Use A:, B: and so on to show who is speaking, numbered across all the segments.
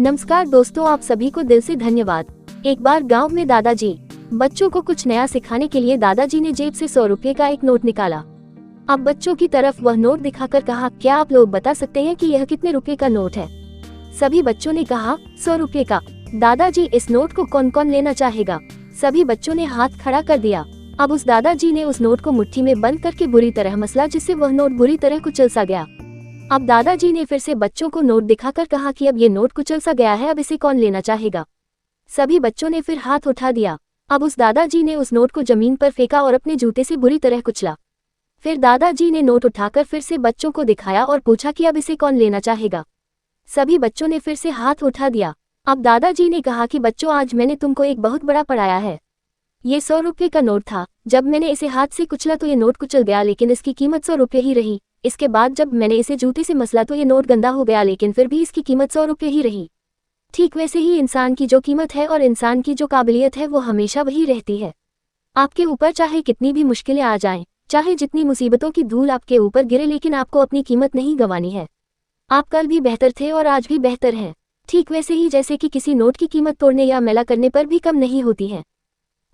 A: नमस्कार दोस्तों, आप सभी को दिल से धन्यवाद। एक बार गांव में दादाजी बच्चों को कुछ नया सिखाने के लिए दादाजी ने जेब से 100 रुपए का एक नोट निकाला। अब बच्चों की तरफ वह नोट दिखाकर कहा, क्या आप लोग बता सकते हैं कि यह कितने रुपए का नोट है? सभी बच्चों ने कहा, 100 रुपए का। दादाजी, इस नोट को कौन कौन लेना चाहेगा? सभी बच्चों ने हाथ खड़ा कर दिया। अब उस दादाजी ने उस नोट को मुट्ठी में बंद करके बुरी तरह मसला, जिससे वह नोट बुरी तरह कुचल सा गया। अब दादाजी ने फिर से बच्चों को नोट दिखाकर कहा कि अब ये नोट कुचल सा गया है, अब इसे कौन लेना चाहेगा? सभी बच्चों ने फिर हाथ उठा दिया। अब उस दादाजी ने उस नोट को जमीन पर फेंका और अपने जूते से बुरी तरह कुचला। फिर दादाजी ने नोट उठाकर फिर से बच्चों को दिखाया और पूछा कि अब इसे कौन लेना चाहेगा? सभी बच्चों ने फिर से हाथ उठा दिया। अब दादाजी ने कहा कि बच्चों, आज मैंने तुमको एक बहुत बड़ा पढ़ाया है। ये 100 रुपये का नोट था। जब मैंने इसे हाथ से कुचला तो ये नोट कुचल गया, लेकिन इसकी कीमत 100 रुपये ही रही। इसके बाद जब मैंने इसे जूते से मसला तो ये नोट गंदा हो गया, लेकिन फिर भी इसकी कीमत 100 रुपये ही रही। ठीक वैसे ही इंसान की जो कीमत है और इंसान की जो काबिलियत है वो हमेशा वही रहती है। आपके ऊपर चाहे कितनी भी मुश्किलें आ जाएं, चाहे जितनी मुसीबतों की धूल आपके ऊपर गिरे, लेकिन आपको अपनी कीमत नहीं गंवानी है। आप कल भी बेहतर थे और आज भी बेहतर हैं। ठीक वैसे ही जैसे कि किसी नोट की कीमत तोड़ने या मैला करने पर भी कम नहीं होती है।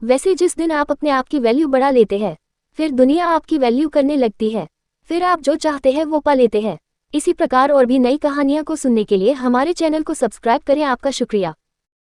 A: वैसे जिस दिन आप अपने आप की वैल्यू बढ़ा लेते हैं, फिर दुनिया आपकी वैल्यू करने लगती है। फिर आप जो चाहते हैं वो पा लेते हैं। इसी प्रकार और भी नई कहानियां को सुनने के लिए हमारे चैनल को सब्सक्राइब करें। आपका शुक्रिया।